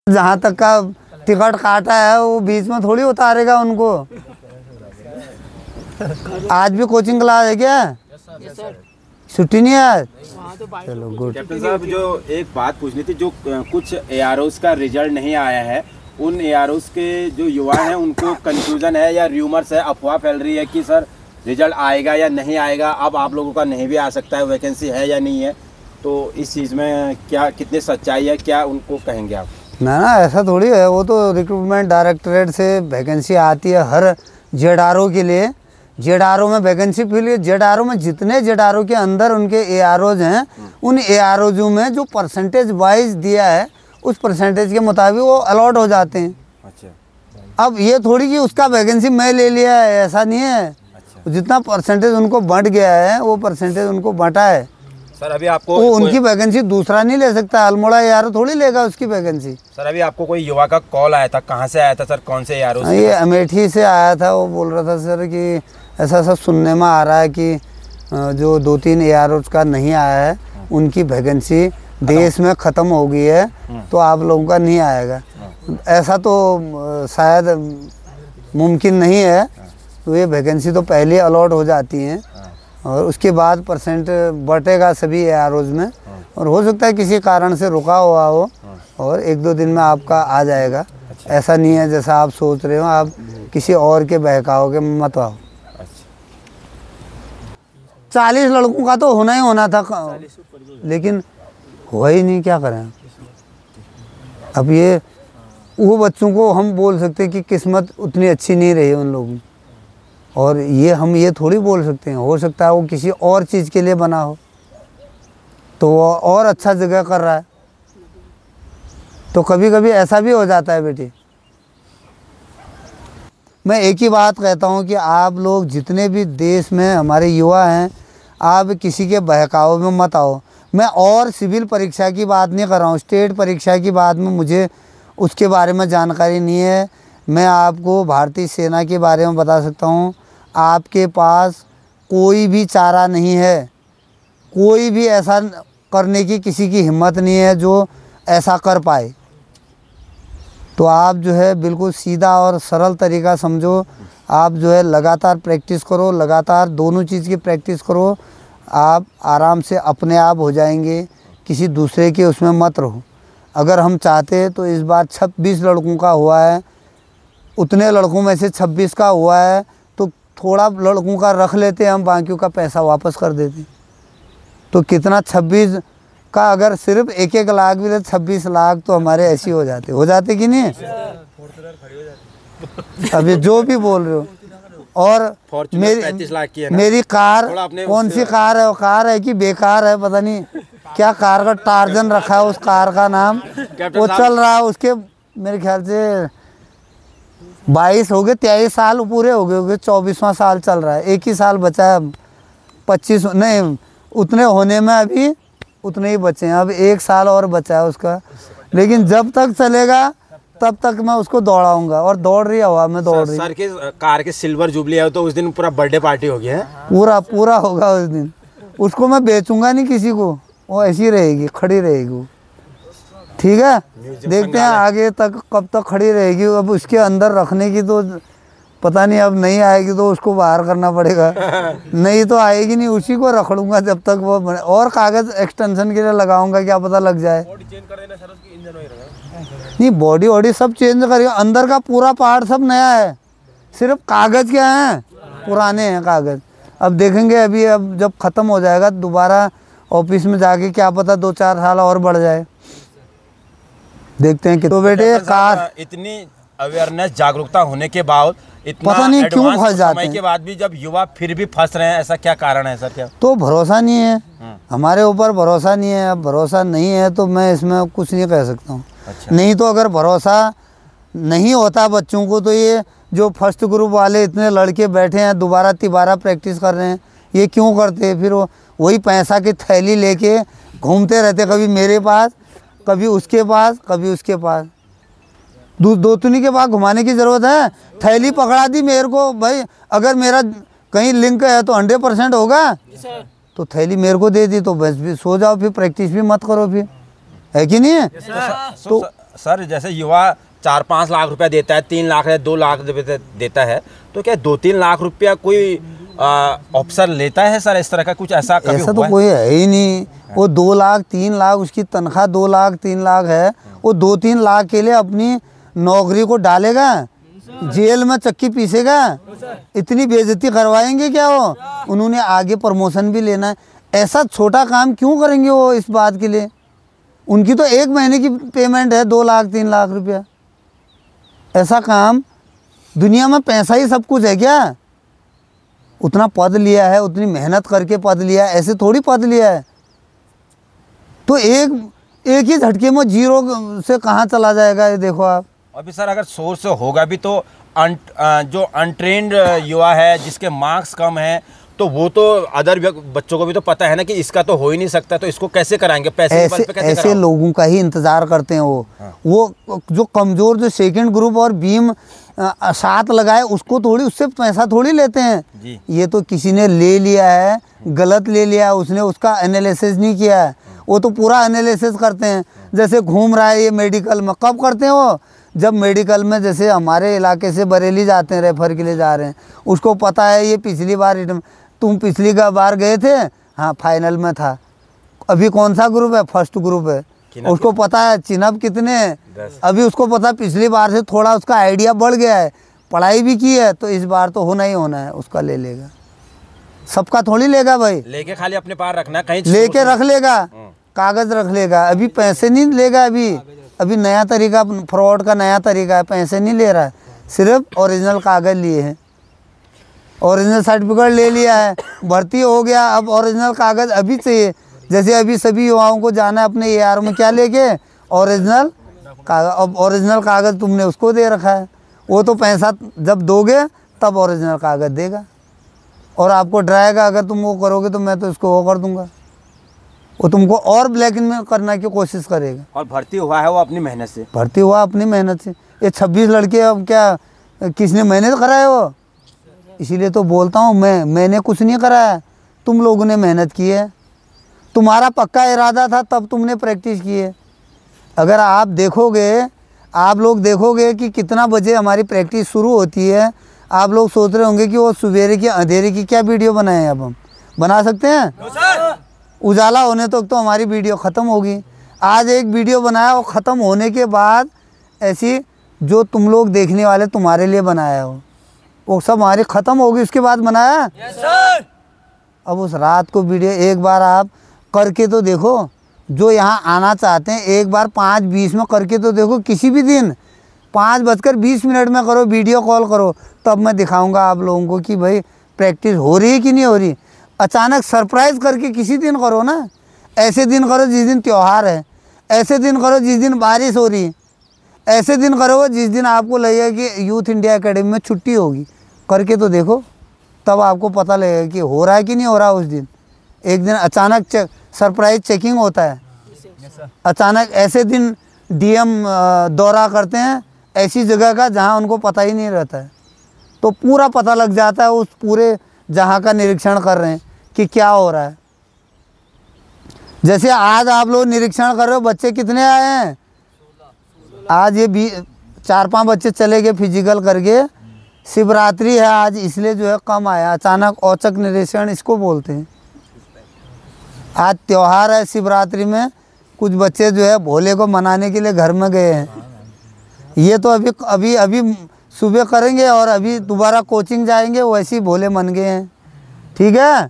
जहाँ तक का टिकट काटा है वो बीच में थोड़ी उतारेगा उनको। आज भी कोचिंग क्लास है क्या? छुट्टी नहीं है आज? चलो गुड। कैप्टन साहब, जो एक बात पूछनी थी, जो कुछ एआरओस का रिजल्ट नहीं आया है, उन एआरओस के जो युवा हैं उनको कंफ्यूजन है या र्यूमर्स है, अफवाह फैल रही है कि सर रिजल्ट आएगा या नहीं आएगा, अब आप लोगों का नहीं भी आ सकता है, वैकेंसी है या नहीं है, तो इस चीज़ में क्या कितनी सच्चाई है, क्या उनको कहेंगे आप? ना ऐसा थोड़ी है, वो तो रिक्रूटमेंट डायरेक्टरेट से वैकेंसी आती है हर जेडआरओ के लिए। जेडआरओ में वैकेंसी फिल, जेडआरओ में जितने जेडआरओ के अंदर उनके एआरओज हैं, उन एआरओज में जो परसेंटेज वाइज दिया है उस परसेंटेज के मुताबिक वो अलॉट हो जाते हैं। अच्छा। अब ये थोड़ी कि उसका वैकेंसी मैं ले लिया है, ऐसा नहीं है। अच्छा। जितना परसेंटेज उनको बंट गया है वो परसेंटेज उनको बंटा है। सर अभी आपको वो उनकी वैकेंसी दूसरा नहीं ले सकता, अल्मोड़ा एआरओ थोड़ी लेगा उसकी वैकेंसी। सर अभी आपको कोई युवा का कॉल आया था, कहाँ से आया था सर, कौन से एआरओ से? ये अमेठी से आया था, वो बोल रहा था सर कि ऐसा ऐसा सुनने में आ रहा है कि जो 2-3 एआरओ का नहीं आया है उनकी वैकेंसी देश में ख़त्म हो गई है, तो आप लोगों का नहीं आएगा। ऐसा तो शायद मुमकिन नहीं है, तो ये वैकेंसी तो पहले अलॉट हो जाती हैं और उसके बाद परसेंट बटेगा सभी एआरओज में, और हो सकता है किसी कारण से रुका हुआ हो और 1-2 दिन में आपका आ जाएगा। अच्छा। ऐसा नहीं है जैसा आप सोच रहे हो, आप किसी और के बहकाव के मत आओ। 40 लड़कों का तो होना ही होना था, लेकिन हुआ ही नहीं, क्या करें। अब ये वो बच्चों को हम बोल सकते हैं कि किस्मत उतनी अच्छी नहीं रही उन लोगों की, और ये हम ये थोड़ी बोल सकते हैं। हो सकता है वो किसी और चीज़ के लिए बना हो तो वो और अच्छा जगह कर रहा है, तो कभी कभी ऐसा भी हो जाता है बेटी। मैं एक ही बात कहता हूँ कि आप लोग जितने भी देश में हमारे युवा हैं, आप किसी के बहकाव में मत आओ। मैं और सिविल परीक्षा की बात नहीं कर रहा हूँ, स्टेट परीक्षा की बात में मुझे उसके बारे में जानकारी नहीं है। मैं आपको भारतीय सेना के बारे में बता सकता हूँ। आपके पास कोई भी चारा नहीं है, कोई भी ऐसा करने की किसी की हिम्मत नहीं है जो ऐसा कर पाए। तो आप जो है बिल्कुल सीधा और सरल तरीका समझो। आप जो है लगातार प्रैक्टिस करो, लगातार दोनों चीज़ की प्रैक्टिस करो, आप आराम से अपने आप हो जाएंगे। किसी दूसरे के उसमें मत रहो। अगर हम चाहते तो इस बार 26 लड़कों का हुआ है, उतने लड़कों में से 26 का हुआ है तो थोड़ा लड़कों का रख लेते, हम बाकियों का पैसा वापस कर देते। तो कितना 26 का अगर सिर्फ 1-1 लाख भी 26 लाख तो हमारे ऐसे हो जाते कि नहीं? अभी जो भी बोल रहे हो। और मेरी कार कौन सी कार है? वो कार है कि बेकार है, पता नहीं क्या कार का टार्जन रखा है, उस कार का नाम वो चल रहा है। उसके मेरे ख्याल से 22 हो गए, 23 साल पूरे हो गए, 24वां साल चल रहा है। एक ही साल बचा है, 25 नहीं उतने होने में अभी उतने ही बचे हैं, अब 1 साल और बचा है उसका। लेकिन जब तक चलेगा तब तक मैं उसको दौड़ाऊंगा, और दौड़ रही हवा में दौड़ रही। सर के कार के सिल्वर जुबली है तो उस दिन पूरा बर्थडे पार्टी होगी है? पूरा होगा उस दिन। उसको मैं बेचूंगा नहीं किसी को, वो ऐसी रहेगी, खड़ी रहेगी वो। ठीक है, देखते हैं आगे तक कब तक खड़ी रहेगी। अब उसके अंदर रखने की तो पता नहीं, अब नहीं आएगी तो उसको बाहर करना पड़ेगा। नहीं तो आएगी नहीं, उसी को रख लूँगा जब तक वो बने। और कागज़ एक्सटेंशन के लिए लगाऊंगा, क्या पता लग जाए। नहीं बॉडी वॉडी सब चेंज करेगा, अंदर का पूरा पार्ट सब नया है, सिर्फ कागज़ क्या हैं पुराने हैं कागज़। अब देखेंगे, अभी अब जब ख़त्म हो जाएगा दोबारा ऑफिस में जाके क्या पता 2-4 साल और बढ़ जाए, देखते हैं कि। तो बेटे कार इतनी अवेयरनेस जागरूकता होने के बाद इतना पता नहीं क्यों फंस जाते हैं। के बाद भी जब युवा फिर भी फंस रहे हैं, ऐसा क्या कारण है सर? क्या तो भरोसा नहीं है हमारे ऊपर, भरोसा नहीं है। अब भरोसा नहीं है तो मैं इसमें कुछ नहीं कह सकता हूँ। अच्छा। नहीं तो अगर भरोसा नहीं होता बच्चों को तो ये जो फर्स्ट ग्रुप वाले इतने लड़के बैठे हैं दोबारा तिबारा प्रैक्टिस कर रहे हैं, ये क्यों करते? फिर वही पैसा की थैली लेके घूमते रहते, कभी मेरे पास, कभी उसके पास, कभी उसके पास। दोतनी के पास घुमाने की ज़रूरत है? थैली पकड़ा दी मेरे को, भाई अगर मेरा कहीं लिंक है तो 100% होगा, तो थैली मेरे को दे दी तो बस भी सो जाओ, फिर प्रैक्टिस भी मत करो, फिर है कि नहीं है? तो सर जैसे युवा 4-5 लाख रुपया देता है, 3 लाख या 2 लाख देता है, तो क्या 2-3 लाख रुपया कोई ऑप्शन लेता है सर? इस तरह का कुछ ऐसा कभी ऐसा हुआ तो कोई है ही नहीं। वो 2 लाख 3 लाख उसकी तनख्वाह 2 लाख 3 लाख है, वो 2-3 लाख के लिए अपनी नौकरी को डालेगा, जेल में चक्की पीसेगा? इतनी बेइज्जती करवाएंगे क्या वो? उन्होंने आगे प्रमोशन भी लेना है, ऐसा छोटा काम क्यों करेंगे वो इस बात के लिए? उनकी तो 1 महीने की पेमेंट है 2 लाख 3 लाख रुपया। ऐसा काम, दुनिया में पैसा ही सब कुछ है क्या? उतना पद लिया है, उतनी मेहनत करके पद लिया है, ऐसे थोड़ी पद लिया है। तो एक ही झटके में 0 से कहाँ चला जाएगा ये देखो आप। अभी सर अगर सोर्स होगा भी तो जो अनट्रेंड युवा है, जिसके मार्क्स कम हैं, तो वो तो अदर बच्चों को भी तो पता है ना कि इसका तो हो ही नहीं सकता, तो इसको कैसे कराएंगे? पैसे ऐसे पे कैसे ऐसे लोगों का ही इंतज़ार करते हैं वो। हाँ। वो जो कमज़ोर, जो सेकंड ग्रुप और बीम साथ लगाए, उसको थोड़ी, उससे पैसा थोड़ी लेते हैं जी। ये तो किसी ने ले लिया है, गलत ले लिया है, उसने उसका एनालिसिस नहीं किया है। वो तो पूरा एनालिसिस करते हैं। जैसे घूम रहा है ये मेडिकल में, कब करते हैं वो? जब मेडिकल में, जैसे हमारे इलाके से बरेली जाते हैं, रेफर के लिए जा रहे हैं, उसको पता है ये पिछली बार, तुम पिछली बार गए थे, हाँ फाइनल में था, अभी कौन सा ग्रुप है? फर्स्ट ग्रुप है। उसको पता है चिन्हब कितने हैं, अभी उसको पता पिछली बार से थोड़ा उसका आइडिया बढ़ गया है, पढ़ाई भी की है, तो इस बार तो होना ही होना है, उसका ले लेगा। सबका थोड़ी लेगा भाई, लेके खाली अपने पास रखना, कहीं लेके रख लेगा, कागज रख लेगा, अभी पैसे नहीं लेगा। अभी नया तरीका, फ्रॉड का नया तरीका है, पैसे नहीं ले रहा है, सिर्फ ओरिजिनल कागज लिए हैं, ओरिजिनल सर्टिफिकेट ले लिया है, भर्ती हो गया, अब ओरिजिनल कागज अभी चाहिए। जैसे अभी सभी युवाओं को जाना है अपने AR में, क्या लेके? ओरिजिनल कागज। अब ओरिजिनल कागज तुमने उसको दे रखा है, वो तो पैसा जब दोगे तब ओरिजिनल कागज देगा और आपको डराएगा, अगर तुम वो करोगे तो मैं तो इसको वो कर दूंगा। वो तुमको और ब्लैकमेल करने की कोशिश करेगा। और भर्ती हुआ है वो अपनी मेहनत से, भर्ती हुआ अपनी मेहनत से। ये 26 लड़के, अब क्या किसने मेहनत करा है वो? इसीलिए तो बोलता हूँ मैंने कुछ नहीं कराया, तुम लोगों ने मेहनत की है, तुम्हारा पक्का इरादा था तब तुमने प्रैक्टिस की है। अगर आप देखोगे, आप लोग देखोगे कि कितना बजे हमारी प्रैक्टिस शुरू होती है, आप लोग सोच रहे होंगे कि वो सवेरे की अंधेरे की क्या वीडियो बनाए। अब हम बना सकते हैं? उजाला होने तक तो हमारी वीडियो ख़त्म होगी। आज एक वीडियो बनाया, वो ख़त्म होने के बाद ऐसी जो तुम लोग देखने वाले तुम्हारे लिए बनाया हो, वो सब हमारी ख़त्म होगी, उसके बाद बनाया। Yes sir. अब उस रात को वीडियो एक बार आप करके तो देखो, जो यहाँ आना चाहते हैं एक बार 5:20 में करके तो देखो, किसी भी दिन 5:20 में करो, वीडियो कॉल करो, तब मैं दिखाऊंगा आप लोगों को कि भाई प्रैक्टिस हो रही है कि नहीं हो रही। अचानक सरप्राइज़ करके किसी दिन करो ना, ऐसे दिन करो जिस दिन त्यौहार है, ऐसे दिन करो जिस दिन बारिश हो रही है, ऐसे दिन करो जिस दिन आपको लगेगा कि यूथ इंडिया एकेडमी में छुट्टी होगी, करके तो देखो, तब आपको पता लगेगा कि हो रहा है कि नहीं हो रहा। उस दिन एक दिन अचानक सरप्राइज चेकिंग होता है, अचानक ऐसे दिन DM दौरा करते हैं ऐसी जगह का जहां उनको पता ही नहीं रहता है, तो पूरा पता लग जाता है, उस पूरे जहां का निरीक्षण कर रहे हैं कि क्या हो रहा है। जैसे आज आप लोग निरीक्षण कर रहे हो, बच्चे कितने आए हैं आज? ये 4-5 बच्चे चले गए फिजिकल करके, शिवरात्रि है आज इसलिए जो है कम आया, अचानक औचक निरीक्षण इसको बोलते हैं। आज त्यौहार है, शिवरात्रि में कुछ बच्चे जो है भोले को मनाने के लिए घर में गए हैं। ये तो अभी सुबह करेंगे और अभी दोबारा कोचिंग जाएंगे, वैसे ही भोले मन गए हैं। ठीक है।